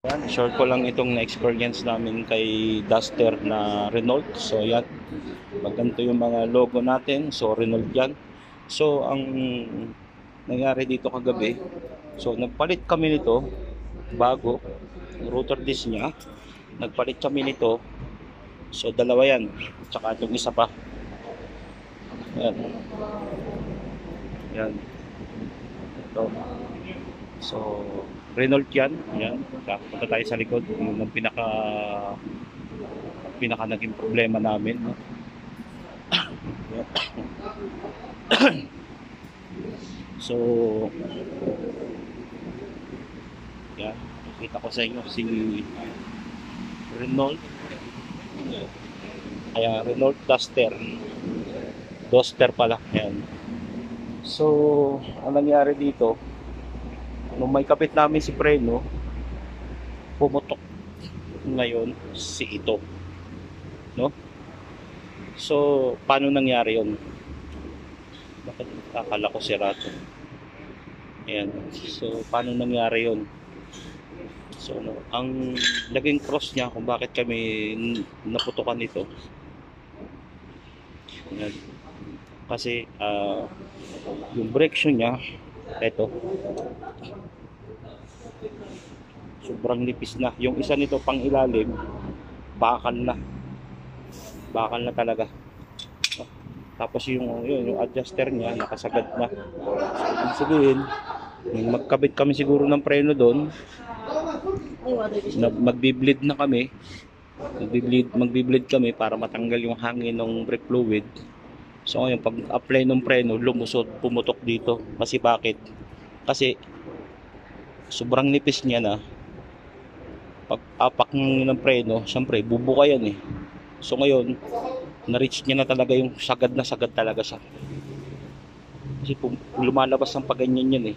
Yan, short ko lang itong na-experience namin kay Duster na Renault. So yan, maganda yung mga logo natin. So Renault yan. So ang nangyari dito kagabi, so nagpalit kami nito bago, rotor disc niya. Nagpalit kami nito. So dalawa yan. Tsaka itong isa pa. Yan. Yan. Ito. So Renault yan. Yan. Punta tayo sa likod. Yung ang pinaka naging problema namin, no? So yan, kita ko sa inyo si Renault, kaya Renault Duster pala yan. So ang nangyari dito, nung may kapit namin si preno, pumutok ngayon si ito, no? So paano nangyari yon? Bakit akala ko sirato? Ayan. So paano nangyari yon? So ang naging cross niya kung bakit kami naputukan nito. Ayan. Kasi yung brake shoe niya, eto, sobrang nipis na. Yung isa nito pang ilalim, bakal na. Bakal na talaga. Tapos yung adjuster niya nakasagad na. Ibig sabihin, magkabit kami siguro ng preno doon, magbi-bleed na kami. Magbi-bleed kami para matanggal yung hangin ng brake fluid. So ngayon pag-apply ng preno, lumusot, pumutok dito. Kasi bakit? Kasi sobrang nipis niya na. Pag-apak ng preno, syempre bubuka yan eh. So ngayon, na-reach niya na talaga yung sagad na sagad talaga siya. Kasi lumalabas ang paganyan yan eh.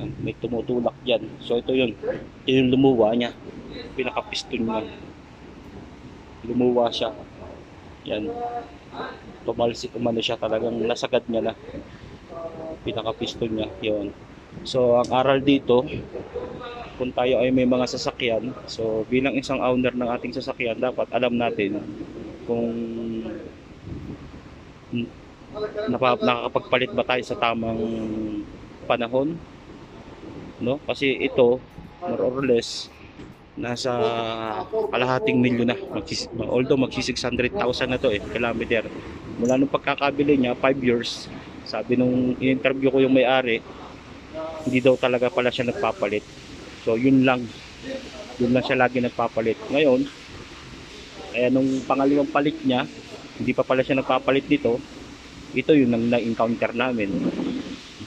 Yan, may tumutulak dyan. So ito yun. Ito yung lumuwa niya. Pinaka-piston niya. Lumuwa siya. Yan. Tumalsik umano siya, talagang nasagad niya na. Pinaka-piston niya. Yun. So ang aral dito, kung tayo ay may mga sasakyan, so bilang isang owner ng ating sasakyan, dapat alam natin kung nakakapagpalit ba tayo sa tamang panahon, no? Kasi ito more or less nasa kalahating milyon na, although magsi 600,000 na to eh, kilometer. Mula nung pagkakabili niya 5 years, sabi nung in-interview ko yung may-ari, hindi daw talaga pala siya nagpapalit. So yun lang siya lagi nagpapalit. Ngayon, kaya nung pangalawang palit niya, hindi pa pala siya nagpapalit dito. Ito yung na-encounter namin.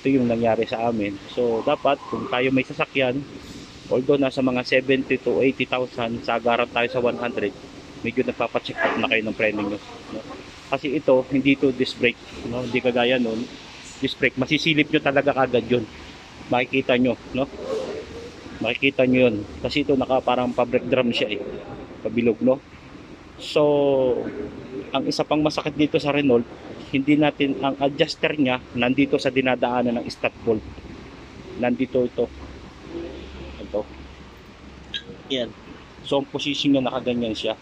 Ito yung nangyari sa amin. So dapat kung tayo may sasakyan, although nasa mga 70 to 80,000, sa agaran tayo sa 100, medyo nagpapacheck up na kayo ng preno nyo, no? Kasi ito, hindi to disc brake, no? Hindi kagaya nun, disc brake, masisilip nyo talaga kagad yun. Makikita nyo, no? Makikita nyo yun. Kasi ito parang pa-brake drum siya eh. Pabilog, no? So, ang isa pang masakit dito sa Renault, hindi natin, ang adjuster niya, nandito sa dinadaanan ng stop bolt. Nandito ito. Ito. Yan. So, ang position niya, nakaganyan siya.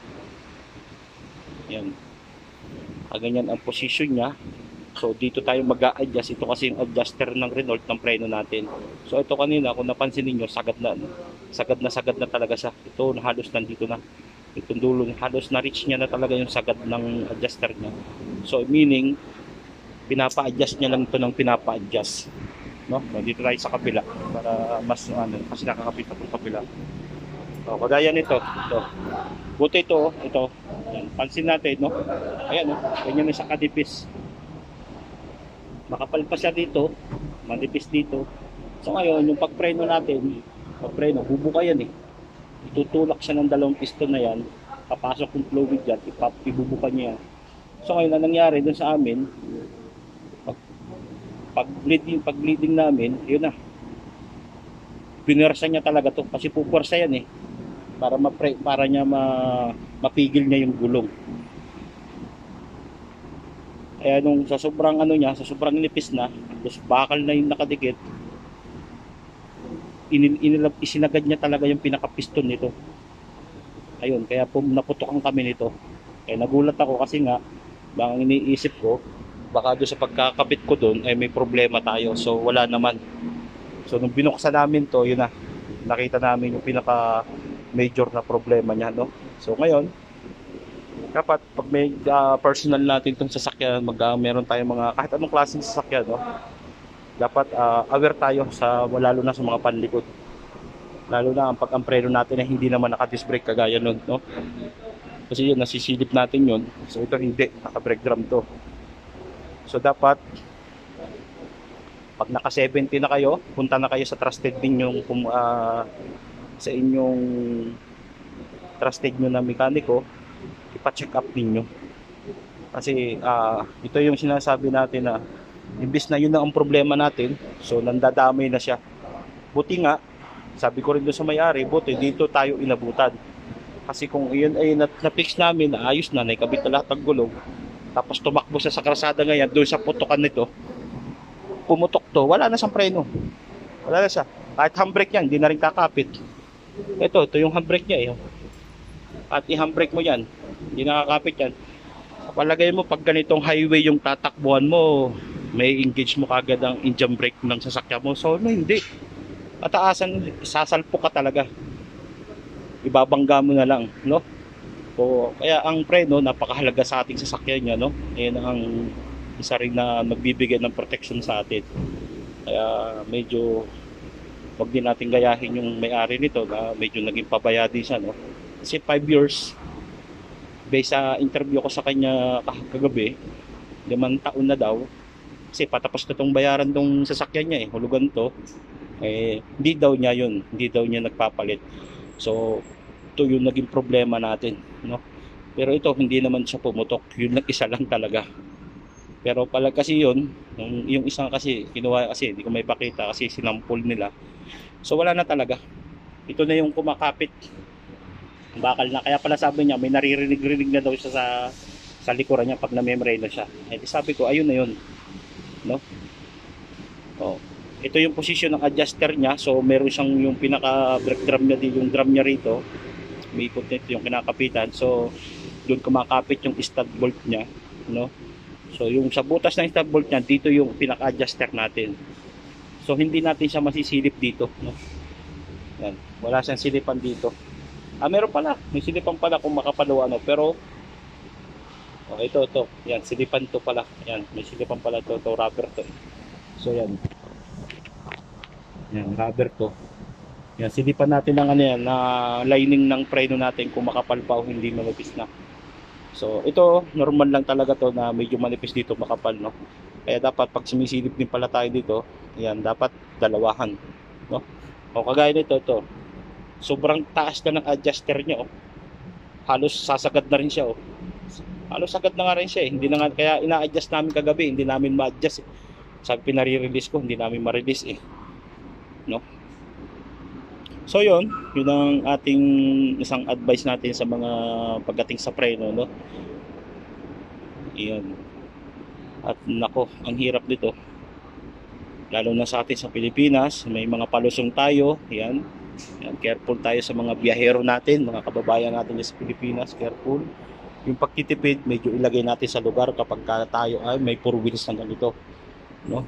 Yan. Nakaganyan ang position niya. So, dito tayo mag-a-adjust. Ito kasi yung adjuster ng Renault ng preno natin. So, ito kanina, kung napansin niyo sagad na talaga siya. Ito, halos nandito na. Itong dulo, halos na-reach niya na talaga yung sagad ng adjuster niya. So, meaning, pinapa-adjust niya lang ito ng pinapa-adjust. No? Dito tayo sa kabila para mas kasi nakakapit na itong kabila. So, kagaya nito. Ito. Buti ito. Ayan, pansin natin, no? Ayan, no? Ganyan yung sa kadipis. Makapal pa siya dito, manipis dito. So ngayon, yung pagpreno natin, bubuka yan eh. Itutulak siya ng dalawang piston na yan, papasok yung fluid dyan, ibubuka niya yan. So ngayon, ang nangyari dun sa amin, pag bleeding namin, yun na. Pinersa niya talaga to, kasi pupwersa yan eh. Para niya mapigil niya yung gulong. Kaya nung sa sobrang sa sobrang nipis na, tapos bakal na yung nakadikit, isinagad niya talaga yung pinaka-piston nito. Ayun, kaya po naputokan kami nito. Kaya nagulat ako kasi nga, bang iniisip ko, baka doon sa pagkakabit ko doon ay may problema tayo. So wala naman. So nung binuksan namin to, yun na, nakita namin yung pinaka major na problema niya, no? So ngayon, dapat pag may personal natin itong sasakyan, meron tayong mga kahit anong klaseng sasakyan, no? Dapat aware tayo sa lalo na sa mga panlikod. Lalo na pag ang preno natin ay hindi naman naka-disc brake kagaya nun, no? Kasi yun, nasisilip natin yun. So ito hindi, naka-brake drum to. So dapat pag naka 70 na kayo, punta na kayo sa trusted ninyong sa inyong trusted nyo na mekaniko, ipa-check up ninyo. Kasi ito yung sinasabi natin na imbis na yun na ang problema natin, so nandadamay na siya. Buti nga, sabi ko rin doon sa may-ari, buti dito tayo inabutan. Kasi kung iyon ay na-fix namin, ayos na, naikabit na lahat ng gulong, tapos tumakbo siya sa kalsada ngayon, doon sa putukan nito, pumutok to, wala na siyang preno. Wala na siya. Kahit handbrake yan, hindi na rin kakapit. Ito yung handbrake niya. At i-handbrake mo yan, hindi nakakapit yan. Palagay mo, pag ganitong highway yung tatakbuhan mo, may engage mo kagad ang engine brake ng sasakyan mo. So, no, hindi. Ataasan, sasalpok ka talaga. Ibabangga mo na lang, no? So, kaya ang preno, napakahalaga sa ating sasakyan niya, no? Ayan ang isa rin na magbibigay ng protection sa atin. Kaya medyo wag din natin gayahin yung may-ari nito na medyo naging pabaya din siya, no? Kasi 5 years based sa interview ko sa kanya kagabi, 5 taon na daw. Kasi patapos na tong bayaran tong sasakyan niya, hulugan to. Hindi daw niya yun, hindi daw niya nagpapalit. So ito yung naging problema natin, no? Pero ito hindi naman siya pumutok, yun lang isa lang talaga. Pero pala kasi yun, yung isang kasi kinuha kasi hindi ko may pakita kasi sinampol nila. So wala na talaga. Ito na yung kumakapit. Bakal na, kaya pala sabi niya may naririnig-rinig na daw siya sa likuran niya pag na-membrane na siya. Sabi ko ayun na yun, no? Oh, ito yung position ng adjuster niya. So meron siyang yung pinaka brake drum niya, yung drum niya rito. May ikot nito yung kinakapitan. So doon kumakapit yung stud bolt niya, no? So yung sa butas ng stud bolt niya, dito yung pinaka-adjuster natin. So hindi natin siya masisilip dito, no? Yan, wala siyang silipan dito. Meron pala, may silipan pala kung makapalo ano, pero ito. Yan, silipan to pala. Yan, may silipan pala to rubber to. So yan. Yan, rubber to. Yan, silipan natin ng ano yan, na lining ng preno natin kung makapal pa o hindi manipis na. So ito, normal lang talaga to na medyo manipis dito, makapal, no? Kaya dapat pag sumisilip din pala tayo dito, yan, dapat dalawahan, no? O kagaya nito, to. Sobrang taas na ng adjuster niya, halos sasagad na rin siya, halos sagad na nga rin siya, hindi na nga, kaya ina-adjust namin kagabi, hindi namin ma-adjust, sabi pinare-release ko, hindi namin ma-release, no? So yun ang ating isang advice natin sa mga pagdating sa preno, no? Iyon. At nako, ang hirap nito. Lalo na sa atin sa Pilipinas, may mga palusong tayo, yan. Yan, careful tayo sa mga biyahero natin, mga kababayan natin sa Pilipinas, careful. Yung pagtitipid, medyo ilagay natin sa lugar kapag tayo ay may 4 wheels na ganito, no?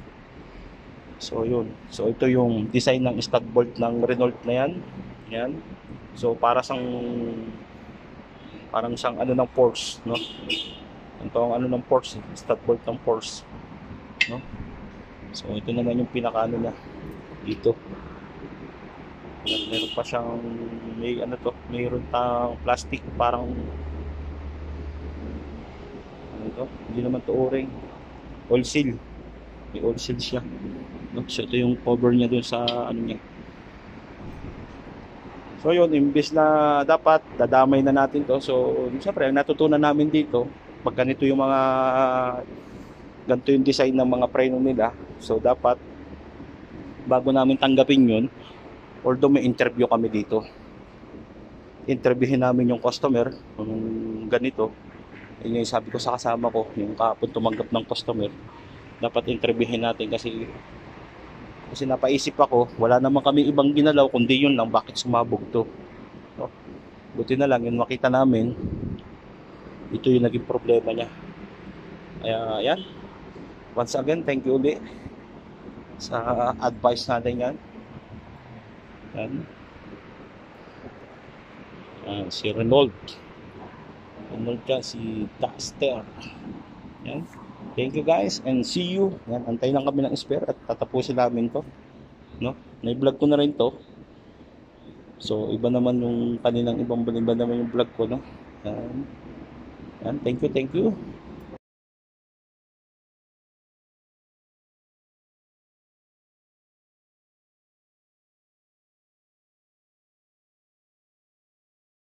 So yun. So ito yung design ng stud bolt ng Renault na yan. Yan. So parang siyang ano ng Porsche, no? Ito ang ano ng Porsche, stud bolt ng Porsche, no? So ito naman yung pinakaano na dito. Yan, meron pa siyang may ano to, mayroon tang plastic parang ano to? Hindi naman to o-ring. Oil seal. May oil seal siya. So ito yung cover niya dun sa ano niya. So yun, imbis na dapat dadamay na natin to. So siyempre ang natutunan namin dito, pag ganito yung mga ganito yung design ng mga preno nila, so dapat bago namin tanggapin yun, although may interview kami dito, interviewin namin yung customer kung ganito. Yun yung sabi ko sa kasama ko, yung kahapon tumanggap ng customer, dapat interviewin natin kasi Kasi napaisip ako, wala naman kami ibang ginalaw kundi yun lang, bakit sumabog to. No? Buti na lang yun makita namin, ito yung naging problema niya. Kaya yan, once again, thank you ulit sa advice natin yan. Yan. Si Renold dyan, si Duster. Yan. Thank you guys and see you. Yan, antay lang kami ng spare at tatapusin namin to. No? Na-vlog ko na rin to. So, iba naman yung kanilang iba naman yung vlog ko, no? Yan. Yan. Thank you, thank you.